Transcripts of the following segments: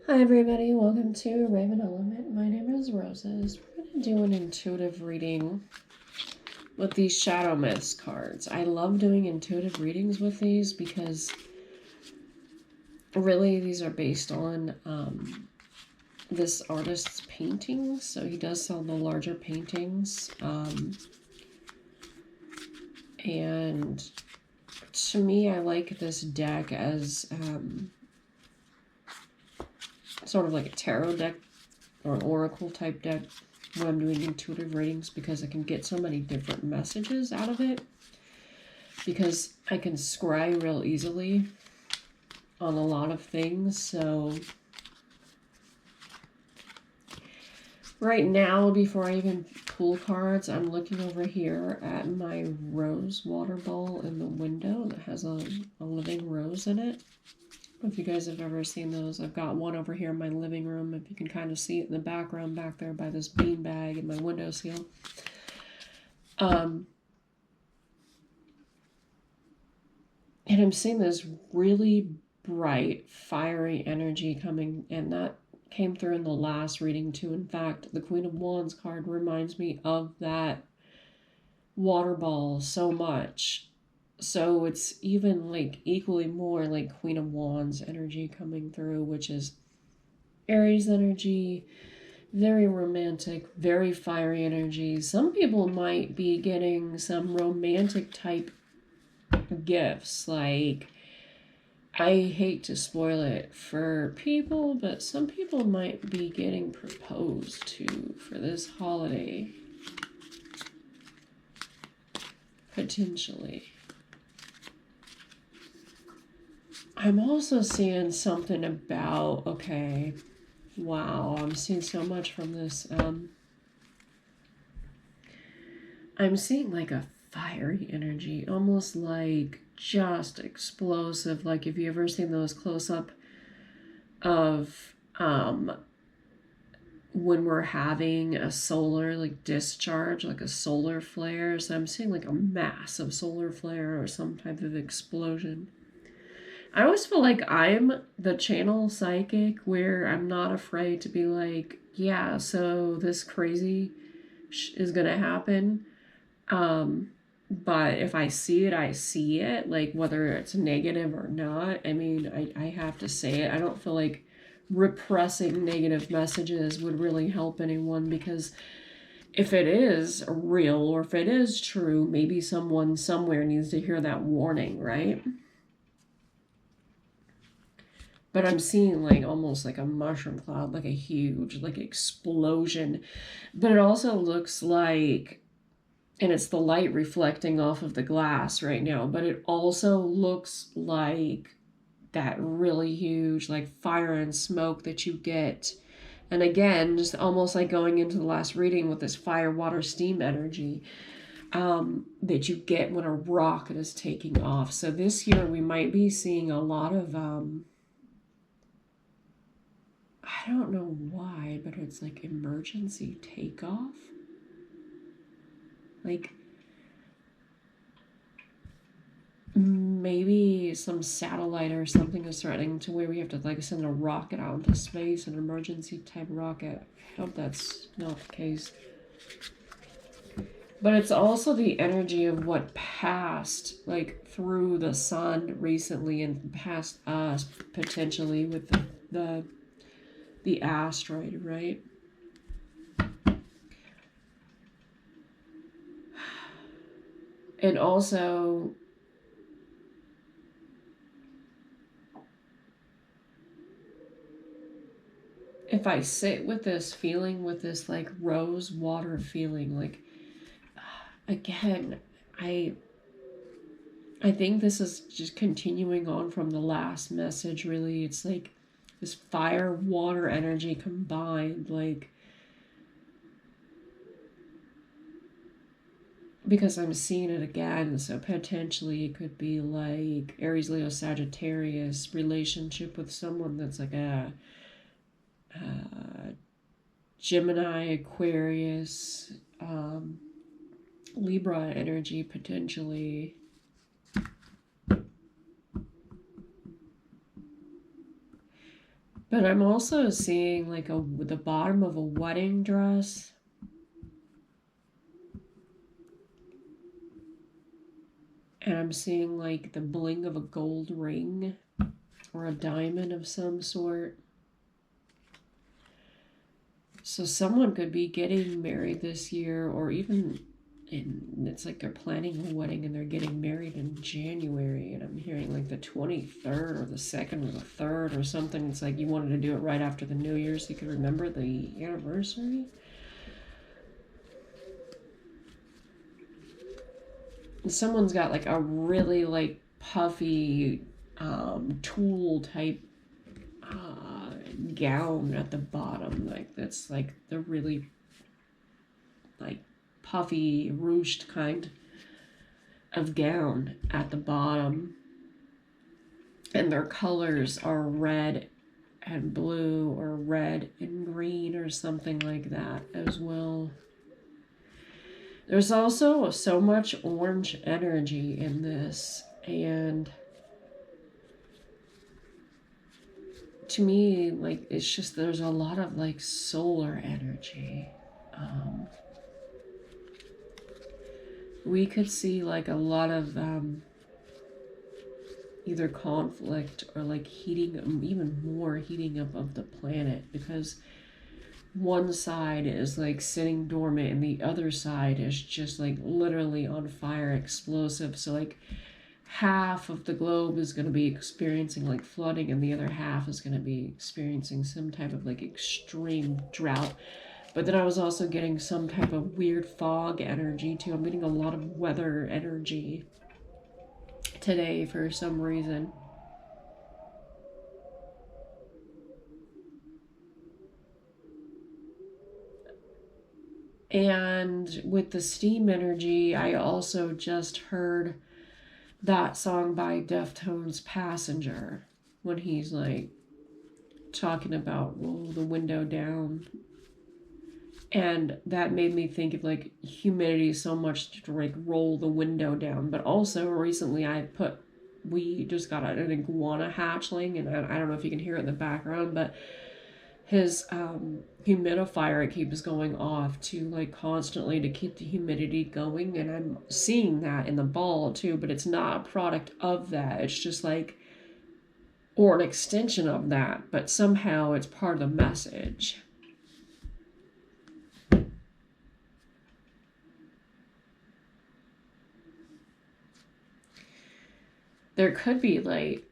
Hi everybody, welcome to Raven Element. My name is Roses. We're going to do an intuitive reading with these Shadow Myths cards. I love doing intuitive readings with these because really these are based on this artist's paintings. So he does sell the larger paintings. And to me, I like this deck as sort of like a tarot deck or an oracle type deck when I'm doing intuitive readings, because I can get so many different messages out of it, because I can scry real easily on a lot of things. So right now, before I even pull cards, I'm looking over here at my rose water bowl in the window that has a living rose in it. If you guys have ever seen those, I've got one over here in my living room. If you can kind of see it in the background back there by this bean bag and my windowsill. And I'm seeing this really bright, fiery energy coming, and that came through in the last reading too. In fact, the Queen of Wands card reminds me of that water ball so much. So it's even like equally more like Queen of Wands energy coming through, which is Aries energy, very romantic, very fiery energy. Some people might be getting some romantic type gifts. Like, I hate to spoil it for people, but some people might be getting proposed to for this holiday. Potentially. I'm also seeing something about, okay, wow, I'm seeing so much from this. I'm seeing like a fiery energy, almost like just explosive. Like, if you ever seen those close-up of when we're having a solar like discharge, like a solar flare. So I'm seeing like a massive solar flare or some type of explosion. I always feel like I'm the channel psychic where I'm not afraid to be like, yeah, so this crazy is gonna happen. But if I see it, I see it, like whether it's negative or not. I mean, I have to say it. I don't feel like repressing negative messages would really help anyone, because if it is real or if it is true, maybe someone somewhere needs to hear that warning, right? But I'm seeing like almost like a mushroom cloud, like a huge like explosion. But it also looks like, and it's the light reflecting off of the glass right now, but it also looks like that really huge like fire and smoke that you get. And again, just almost like going into the last reading with this fire, water, steam energy that you get when a rocket is taking off. So this year we might be seeing a lot of I don't know why, but it's like emergency takeoff. Like, maybe some satellite or something is threatening to where we have to like send a rocket out into space, an emergency type rocket. I hope that's not the case. But it's also the energy of what passed like through the sun recently and past us potentially with the asteroid, right? And also, if I sit with this feeling, with this like rose water feeling, like, again, I think this is just continuing on from the last message, really. It's like this fire water energy combined, like, because I'm seeing it again. So potentially it could be like Aries, Leo, Sagittarius relationship with someone that's like a Gemini, Aquarius, Libra energy potentially. But I'm also seeing like the bottom of a wedding dress. And I'm seeing like the bling of a gold ring or a diamond of some sort. So someone could be getting married this year, or even it's like they're planning a wedding and they're getting married in January. And I'm hearing like the 23rd or the 2nd or the 3rd or something. It's like you wanted to do it right after the New Year so you could remember the anniversary. And someone's got like a really like puffy tulle type gown at the bottom, like that's like the really like puffy ruched kind of gown at the bottom, and their colors are red and blue or red and green or something like that as well. There's also so much orange energy in this, and to me, like, it's just there's a lot of like solar energy. We could see like a lot of either conflict or like heating, even more heating up of the planet, because one side is like sitting dormant and the other side is just like literally on fire, explosive. So like half of the globe is going to be experiencing like flooding and the other half is going to be experiencing some type of like extreme drought. But then I was also getting some type of weird fog energy too. I'm getting a lot of weather energy today for some reason. And with the steam energy, I also just heard that song by Deftones, Passenger, when he's like talking about roll the window down. And that made me think of like humidity so much to like roll the window down. But also recently we just got an iguana hatchling, and I don't know if you can hear it in the background, but his humidifier, it keeps going off to like constantly to keep the humidity going, and I'm seeing that in the ball too, but it's not a product of that. It's just like, or an extension of that, but somehow it's part of the message. There could be like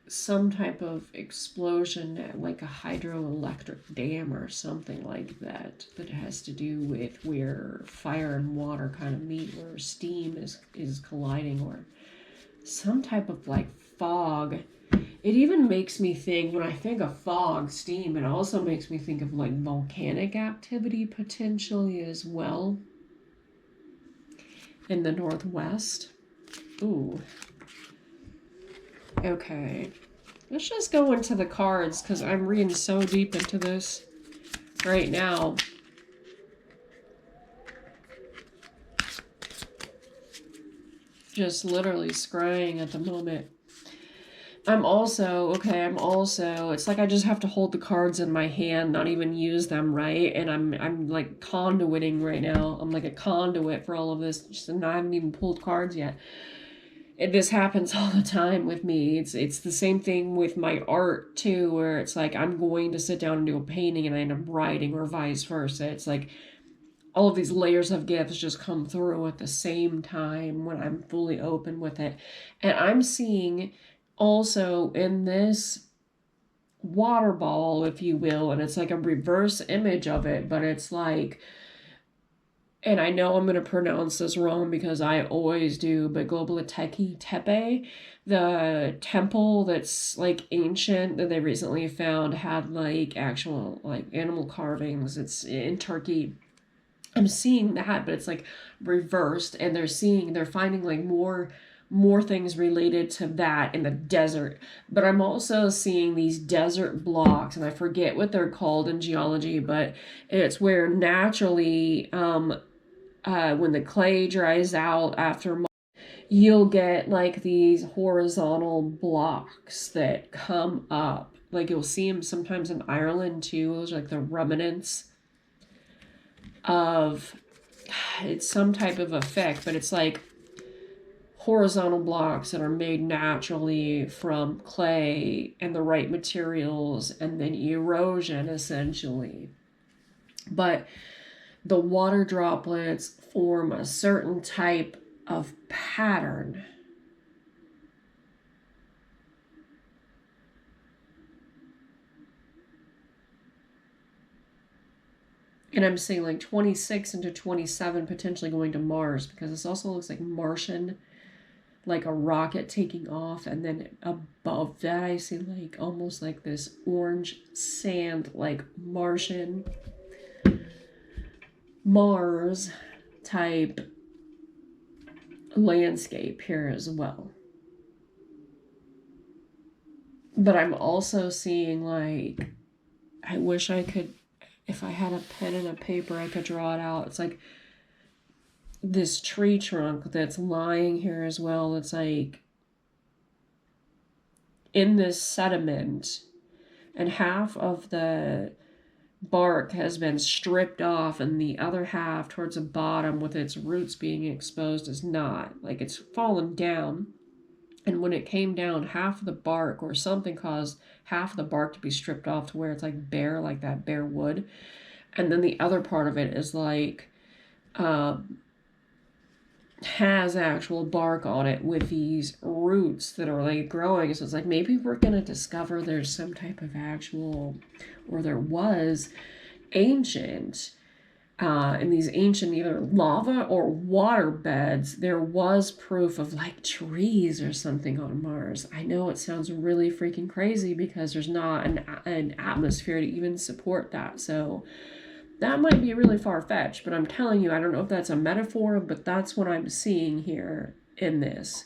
some type of explosion at like a hydroelectric dam or something like that, that has to do with where fire and water kind of meet, where steam is colliding, or some type of like fog. It even makes me think, when I think of fog, steam, it also makes me think of like volcanic activity potentially as well in the Northwest. Ooh. Okay. Let's just go into the cards, because I'm reading so deep into this right now. Just literally scrying at the moment. It's like I just have to hold the cards in my hand, not even use them, right? And I'm like conduiting right now. I'm like a conduit for all of this. Just, and I haven't even pulled cards yet. This happens all the time with me. It's the same thing with my art too, where it's like I'm going to sit down and do a painting and I end up writing, or vice versa. It's like all of these layers of gifts just come through at the same time when I'm fully open with it. And I'm seeing also in this water ball, if you will, and it's like a reverse image of it, but it's like, and I know I'm going to pronounce this wrong because I always do, but Globaliteki Tepe, the temple that's like ancient that they recently found, had like actual like animal carvings. It's in Turkey. I'm seeing that, but it's like reversed, and they're finding like more things related to that in the desert. But I'm also seeing these desert blocks, and I forget what they're called in geology, but it's where naturally when the clay dries out after, you'll get like these horizontal blocks that come up like you'll see them sometimes in Ireland too. Those are like the remnants of, it's some type of effect, but it's like horizontal blocks that are made naturally from clay and the right materials and then erosion essentially. But the water droplets form a certain type of pattern. And I'm saying like 26 into 27 potentially going to Mars, because this also looks like Martian, like a rocket taking off, and then above that I see like almost like this orange sand, like Martian Mars type landscape here as well. But I'm also seeing like, I wish I could, if I had a pen and a paper, I could draw it out. It's like this tree trunk that's lying here as well. It's like in this sediment, and half of the bark has been stripped off, and the other half towards the bottom with its roots being exposed is not. Like it's fallen down. And when it came down, half of the bark or something caused half of the bark to be stripped off to where it's like bare, like that bare wood. And then the other part of it is like, has actual bark on it with these roots that are like growing. So it's like maybe we're going to discover there's some type of actual, or there was ancient, in these ancient either lava or water beds, there was proof of like trees or something on Mars. I know it sounds really freaking crazy because there's not an atmosphere to even support that. So that might be really far-fetched, but I'm telling you, I don't know if that's a metaphor, but that's what I'm seeing here in this.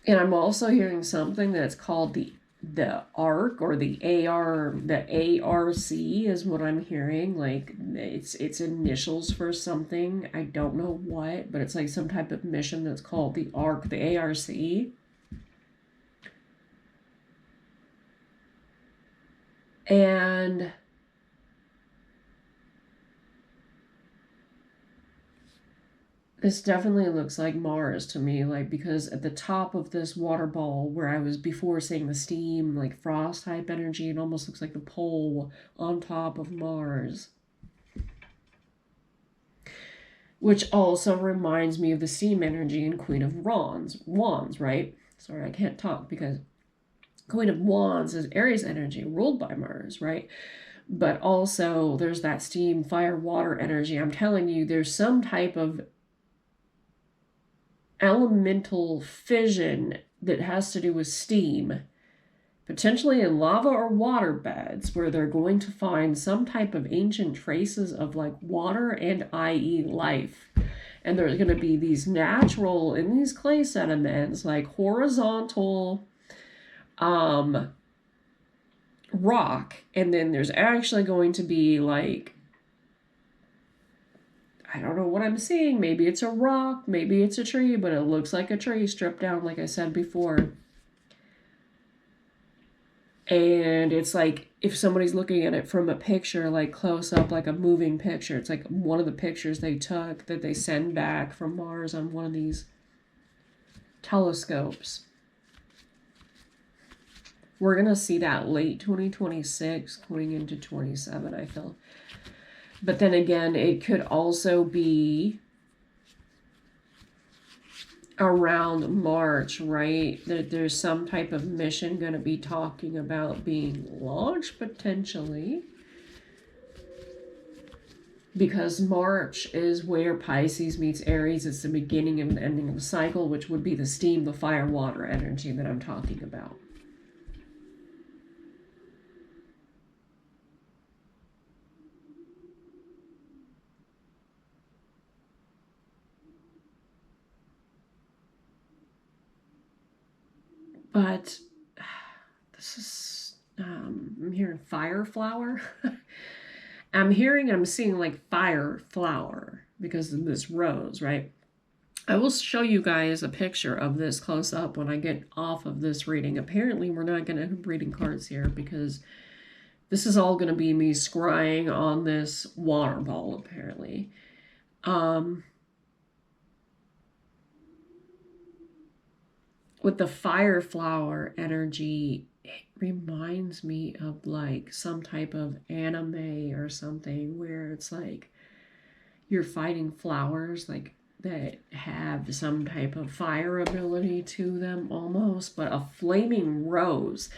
And I'm also hearing something that's called the ARC, or the ARC is what I'm hearing. Like it's initials for something. I don't know what, but it's like some type of mission that's called the ARC, the ARC. And this definitely looks like Mars to me, like, because at the top of this water ball where I was before saying the steam, like frost type energy, it almost looks like the pole on top of Mars. Which also reminds me of the steam energy in Queen of Wands, right? Sorry, I can't talk because Queen of Wands is Aries energy ruled by Mars, right? But also there's that steam, fire, water energy. I'm telling you, there's some type of elemental fission that has to do with steam, potentially in lava or water beds, where they're going to find some type of ancient traces of like water and i.e. life. And there's going to be these natural, in these clay sediments, like horizontal rock, and then there's actually going to be like, I don't know what I'm seeing. Maybe it's a rock, maybe it's a tree, but it looks like a tree stripped down, like I said before. And it's like if somebody's looking at it from a picture, like close up, like a moving picture. It's like one of the pictures they took that they send back from Mars on one of these telescopes. We're going to see that late 2026 going into 27, I feel. But then again, it could also be around March, right? That there's some type of mission going to be talking about being launched potentially. Because March is where Pisces meets Aries. It's the beginning and the ending of a cycle, which would be the steam, the fire, water energy that I'm talking about. But this is, I'm hearing fire flower. I'm seeing like fire flower because of this rose, right? I will show you guys a picture of this close up when I get off of this reading. Apparently, we're not going to end up reading cards here because this is all going to be me scrying on this water ball, apparently. With the fire flower energy, it reminds me of like some type of anime or something where it's like you're fighting flowers like that have some type of fire ability to them almost, but a flaming rose,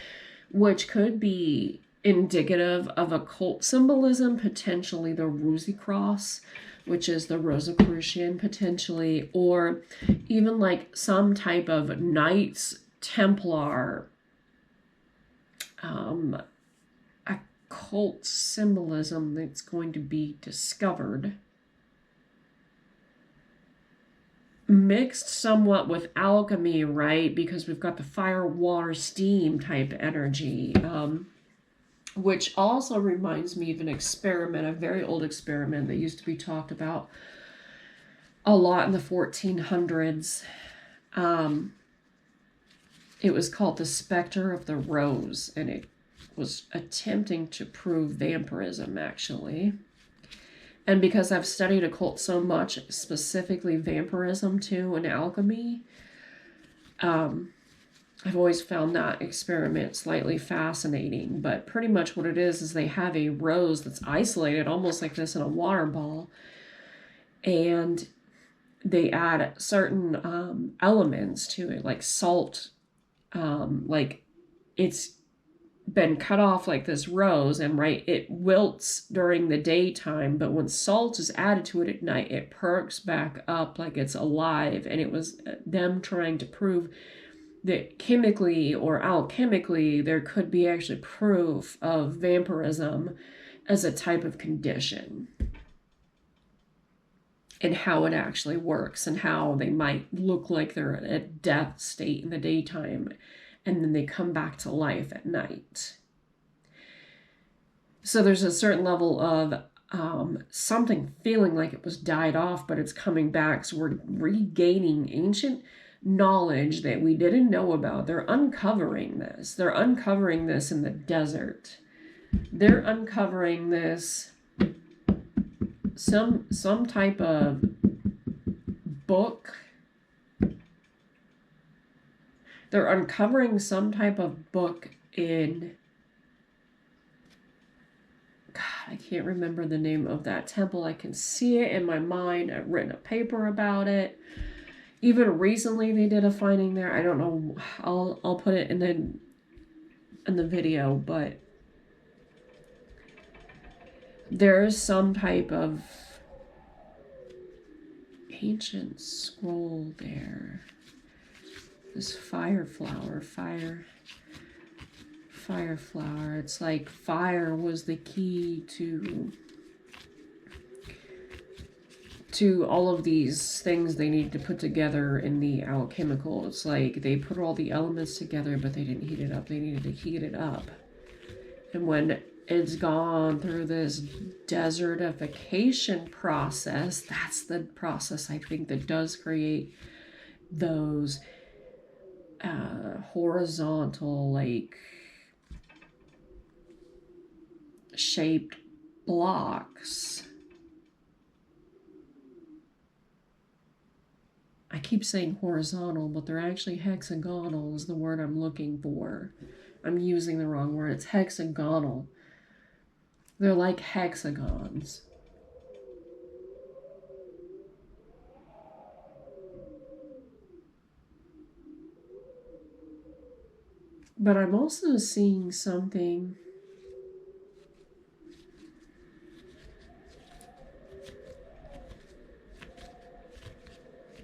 which could be indicative of occult symbolism, potentially the Rosy Cross, which is the Rosicrucian potentially, or even like some type of Knights Templar occult symbolism that's going to be discovered. Mixed somewhat with alchemy, right? Because we've got the fire, water, steam type energy. Which also reminds me of an experiment, a very old experiment that used to be talked about a lot in the 1400s. It was called the Spectre of the Rose, and it was attempting to prove vampirism, actually. And because I've studied occult so much, specifically vampirism too, and alchemy, I've always found that experiment slightly fascinating, but pretty much what it is they have a rose that's isolated, almost like this in a water ball, and they add certain elements to it, like salt, like it's been cut off like this rose, and right, it wilts during the daytime, but when salt is added to it at night, it perks back up like it's alive, and it was them trying to prove that chemically or alchemically there could be actually proof of vampirism as a type of condition and how it actually works and how they might look like they're in a death state in the daytime and then they come back to life at night. So there's a certain level of something feeling like it was died off, but it's coming back. So we're regaining ancient knowledge that we didn't know about. They're uncovering this. They're uncovering this in the desert. They're uncovering this, some type of book. They're uncovering some type of book in, God, I can't remember the name of that temple. I can see it in my mind. I've written a paper about it. Even recently they did a finding there. I don't know. I'll put it in the video, but there is some type of ancient scroll there. This fire flower. It's like fire was the key to all of these things they needed to put together in the alchemical. It's like they put all the elements together, but they didn't heat it up. They needed to heat it up. And when it's gone through this desertification process, that's the process I think that does create those horizontal, like, shaped blocks. I keep saying horizontal, but they're actually hexagonal is the word I'm looking for. I'm using the wrong word. It's hexagonal. They're like hexagons. But I'm also seeing something.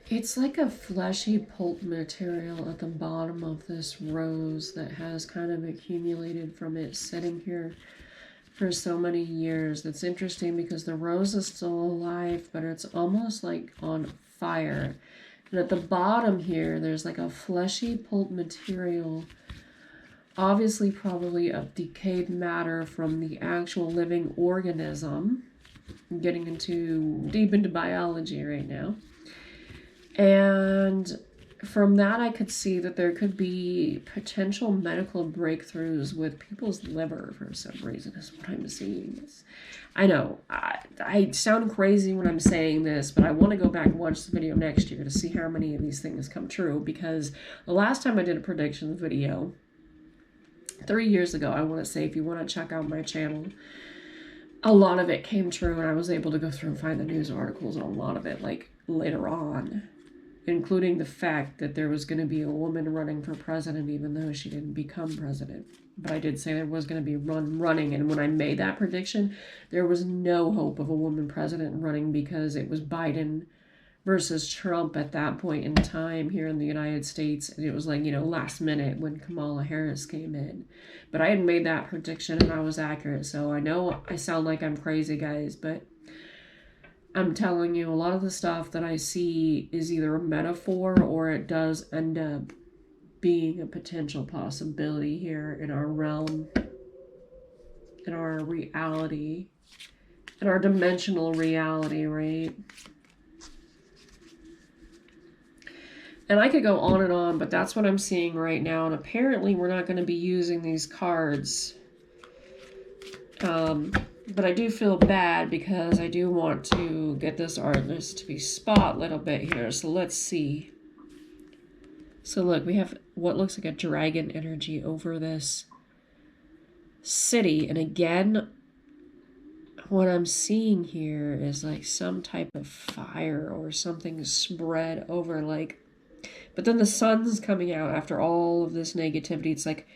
It's like a fleshy pulp material at the bottom of this rose that has kind of accumulated from it sitting here for so many years. That's interesting because the rose is still alive, but it's almost like on fire. And at the bottom here, there's like a fleshy pulp material, obviously probably of decayed matter from the actual living organism. I'm getting deep into biology right now. And from that, I could see that there could be potential medical breakthroughs with people's liver for some reason, is what I'm seeing. I know, I sound crazy when I'm saying this, but I want to go back and watch the video next year to see how many of these things come true, because the last time I did a prediction video, 3 years ago, I want to say, if you want to check out my channel, a lot of it came true, and I was able to go through and find the news articles on a lot of it, like, later on, including the fact that there was going to be a woman running for president even though she didn't become president. But I did say there was going to be running, and when I made that prediction, there was no hope of a woman president running because it was Biden versus Trump at that point in time here in the United States. And it was like, last minute when Kamala Harris came in. But I had made that prediction and I was accurate. So I know I sound like I'm crazy, guys, but I'm telling you, a lot of the stuff that I see is either a metaphor or it does end up being a potential possibility here in our realm, in our reality, in our dimensional reality, right? And I could go on and on, but that's what I'm seeing right now. And apparently we're not going to be using these cards. But I do feel bad because I do want to get this artist to be spot a little bit here. So let's see. So look, we have what looks like a dragon energy over this city. And again, what I'm seeing here is like some type of fire or something spread over, like, but then the sun's coming out after all of this negativity. It's like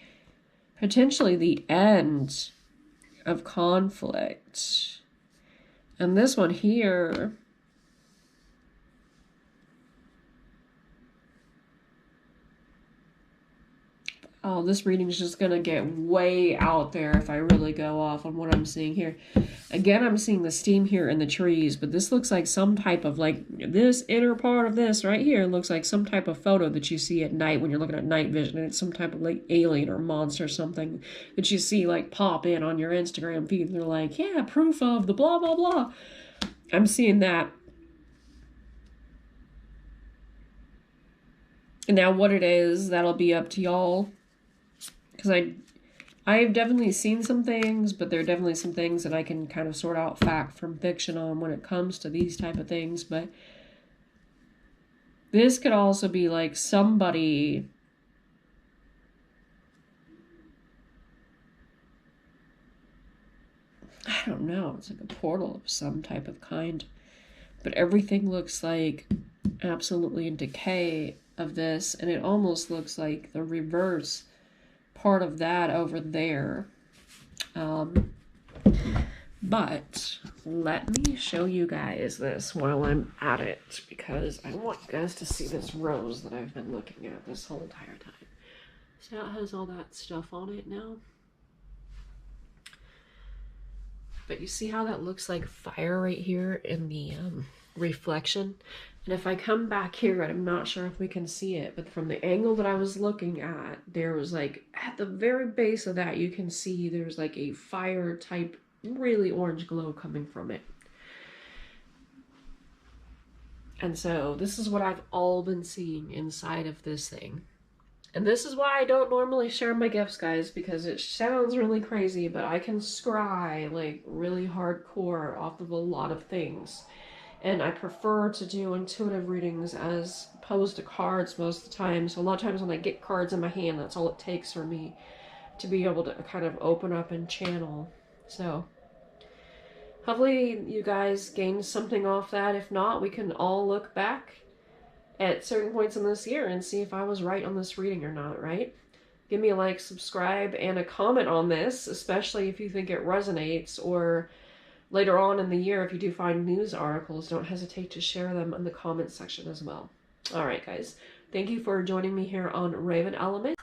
potentially the end of conflict. And this one here, oh, this reading is just going to get way out there if I really go off on what I'm seeing here. Again, I'm seeing the steam here in the trees, but this looks like some type of, like, this inner part of this right here looks like some type of photo that you see at night when you're looking at night vision, and it's some type of, like, alien or monster or something that you see, like, pop in on your Instagram feed, and they're like, yeah, proof of the blah, blah, blah. I'm seeing that. And now what it is, that'll be up to y'all. Because I've definitely seen some things, but there are definitely some things that I can kind of sort out fact from fiction on when it comes to these type of things. But this could also be like somebody I don't know, it's like a portal of some type of kind. But everything looks like absolutely in decay of this, and it almost looks like the reverse part of that over there. But let me show you guys this while I'm at it, because I want you guys to see this rose that I've been looking at this whole entire time. See how it has all that stuff on it now? But you see how that looks like fire right here in the reflection? And if I come back here, I'm not sure if we can see it, but from the angle that I was looking at, there was like, at the very base of that, you can see there's like a fire type, really orange glow coming from it. And so this is what I've all been seeing inside of this thing. And this is why I don't normally share my gifts, guys, because it sounds really crazy, but I can scry like really hardcore off of a lot of things. And I prefer to do intuitive readings as opposed to cards most of the time. So a lot of times when I get cards in my hand, that's all it takes for me to be able to kind of open up and channel. So hopefully you guys gained something off that. If not, we can all look back at certain points in this year and see if I was right on this reading or not, right? Give me a like, subscribe, and a comment on this, especially if you think it resonates, or later on in the year, if you do find news articles, don't hesitate to share them in the comments section as well. All right, guys. Thank you for joining me here on Raven Element.